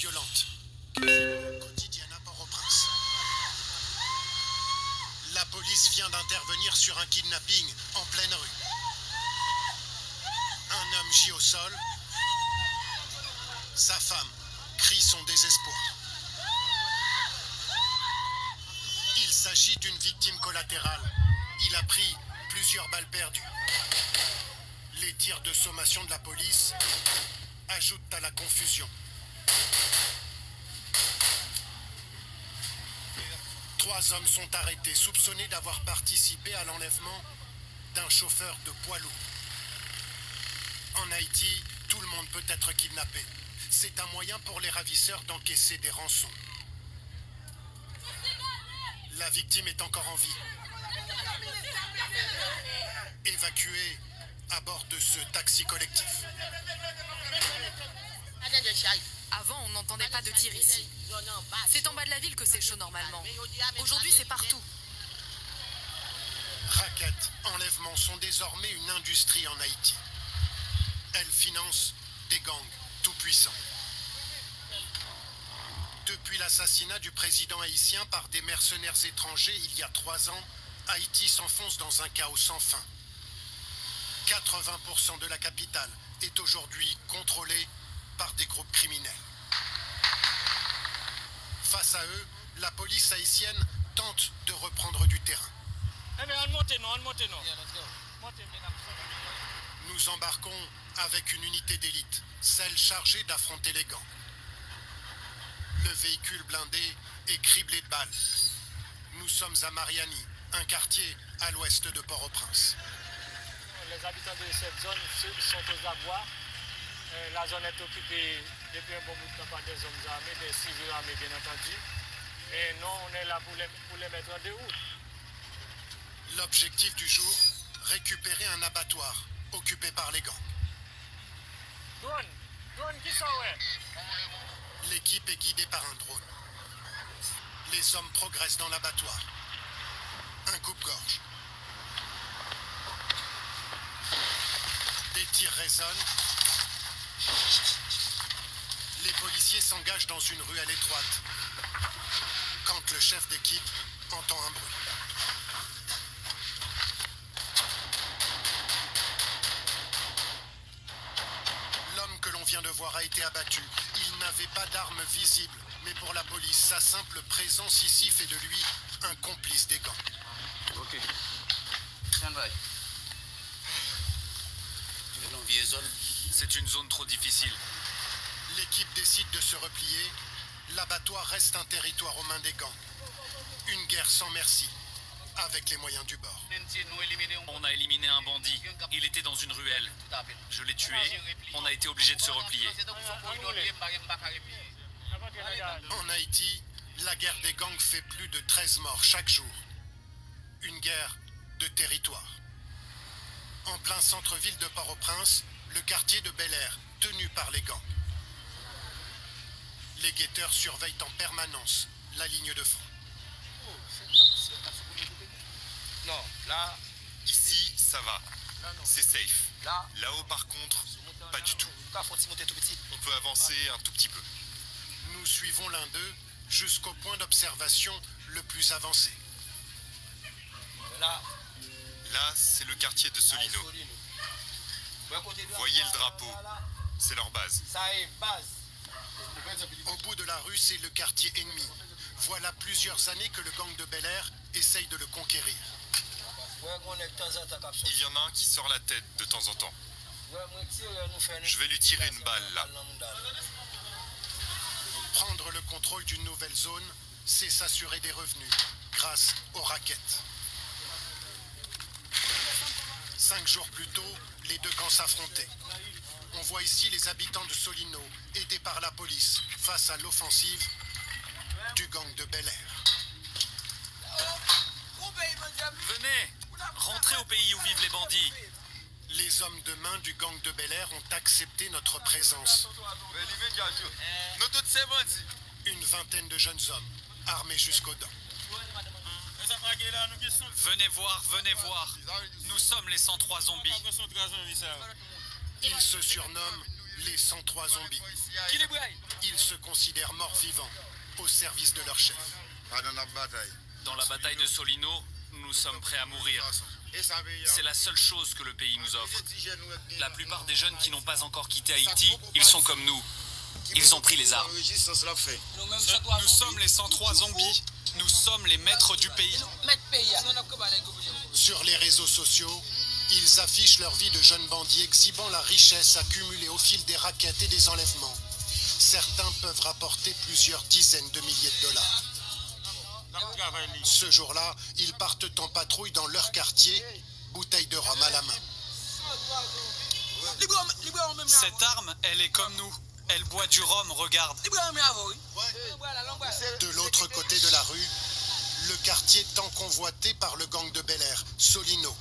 violente, quasiment quotidienne à Port-au-Prince. La police vient d'intervenir sur un kidnapping en pleine rue. Un homme gît au sol. Sa femme crie son désespoir. Il s'agit d'une victime collatérale. Il a pris plusieurs balles perdues. Les tirs de sommation de la police ajoutent à la confusion. 3 hommes sont arrêtés, soupçonnés d'avoir participé à l'enlèvement d'un chauffeur de poids lourd. En Haïti, tout le monde peut être kidnappé. C'est un moyen pour les ravisseurs d'encaisser des rançons. La victime est encore en vie. Évacuée à bord de ce taxi collectif. Avant, on n'entendait pas de tir ici. C'est en bas de la ville que c'est chaud normalement. Aujourd'hui, c'est partout. Raquettes, enlèvements sont désormais une industrie en Haïti. Elles financent des gangs tout-puissants. Depuis l'assassinat du président haïtien par des mercenaires étrangers il y a 3 ans, Haïti s'enfonce dans un chaos sans fin. 80% de la capitale est aujourd'hui contrôlée par des groupes criminels. Face à eux, la police haïtienne tente de reprendre du terrain. Nous embarquons avec une unité d'élite, celle chargée d'affronter les gangs. Le véhicule blindé est criblé de balles. Nous sommes à Mariani, un quartier à l'ouest de Port-au-Prince. Les habitants de cette zone sont aux abois. La zone est occupée depuis un bon bout de temps par des hommes armés, des civils armés bien entendu. Et nous, on est là pour les mettre en déroute. L'objectif du jour, récupérer un abattoir occupé par les gangs. Drone qui sont, ouais. L'équipe est guidée par un drone. Les hommes progressent dans l'abattoir. Un coupe-gorge. Des tirs résonnent. Les policiers s'engagent dans une ruelle étroite. Quand le chef d'équipe entend un bruit. L'homme que l'on vient de voir a été abattu. Il n'avait pas d'arme visible, mais pour la police, sa simple présence ici fait de lui un complice des gangs. Ok. Stand by. C'est une zone trop difficile. L'équipe décide de se replier. L'abattoir reste un territoire aux mains des gangs. Une guerre sans merci, avec les moyens du bord. On a éliminé un bandit. Il était dans une ruelle. Je l'ai tué. On a été obligé de se replier. En Haïti, la guerre des gangs fait plus de 13 morts chaque jour. Une guerre de territoire. En plein centre-ville de Port-au-Prince, le quartier de Bel-Air, tenu par les gangs. Les guetteurs surveillent en permanence la ligne de front. Non, là, Ici, ça va. C'est safe. Là-haut, par contre, pas du tout. On peut avancer un tout petit peu. Nous suivons l'un d'eux jusqu'au point d'observation le plus avancé. là, Là, c'est le quartier de Solino. Voyez le drapeau. C'est leur base. Ça est base. Au bout de la rue, c'est le quartier ennemi. Voilà plusieurs années que le gang de Bel-Air essaye de le conquérir. Il y en a un qui sort la tête de temps en temps. Je vais lui tirer une balle, là. Prendre le contrôle d'une nouvelle zone, c'est s'assurer des revenus, grâce aux raquettes. 5 jours plus tôt, les deux camps s'affrontaient. On voit ici les habitants de Solino, aidés par la police, face à l'offensive du gang de Bel-Air. Venez, rentrez au pays où vivent les bandits. Les hommes de main du gang de Bel-Air ont accepté notre présence. Une vingtaine de jeunes hommes, armés jusqu'aux dents. Venez voir. Nous sommes les 103 zombies. Ils se surnomment les 103 zombies. Ils se considèrent morts-vivants au service de leur chef. Dans la bataille de Solino, nous sommes prêts à mourir. C'est la seule chose que le pays nous offre. La plupart des jeunes qui n'ont pas encore quitté Haïti, ils sont comme nous. Ils ont pris les armes. Nous sommes les 103 zombies. Nous sommes les maîtres du pays. Sur les réseaux sociaux, ils affichent leur vie de jeunes bandits exhibant la richesse accumulée au fil des raquettes et des enlèvements. Certains peuvent rapporter plusieurs dizaines de milliers de dollars. Ce jour-là, ils partent en patrouille dans leur quartier, bouteille de rhum à la main. Cette arme, elle est comme nous. Elle boit du rhum, regarde. De l'autre côté de la rue, le quartier tant convoité par le gang de Bel Air, Solino.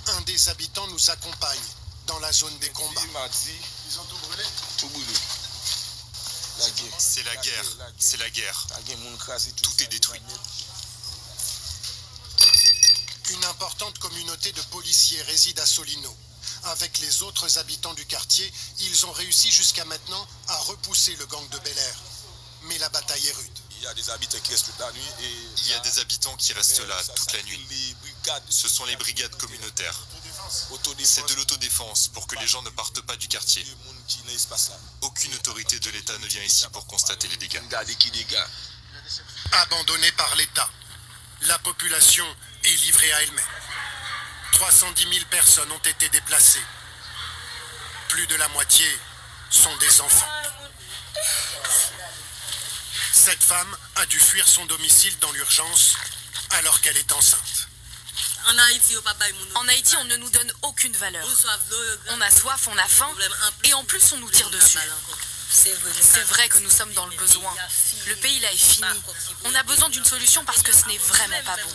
Un des habitants nous accompagne dans la zone des combats. Ils ont tout brûlé? Tout brûlé. C'est la guerre. C'est la guerre. Tout est détruit. Une importante communauté de policiers réside à Solino. Avec les autres habitants du quartier, ils ont réussi jusqu'à maintenant à repousser le gang de Bel Air. Mais la bataille est rude. Il y a des habitants qui restent toute la nuit. Il y a des habitants qui restent là toute la nuit. Ce sont les brigades communautaires. C'est de l'autodéfense pour que les gens ne partent pas du quartier. Aucune autorité de l'État ne vient ici pour constater les dégâts. Abandonnée par l'État, la population est livrée à elle-même. 310 000 personnes ont été déplacées. Plus de la moitié sont des enfants. Cette femme a dû fuir son domicile dans l'urgence alors qu'elle est enceinte. En Haïti, on ne nous donne aucune valeur. On a soif, on a faim, et en plus on nous tire dessus. C'est vrai que nous sommes dans le besoin. Le pays là est fini. On a besoin d'une solution parce que ce n'est vraiment pas bon.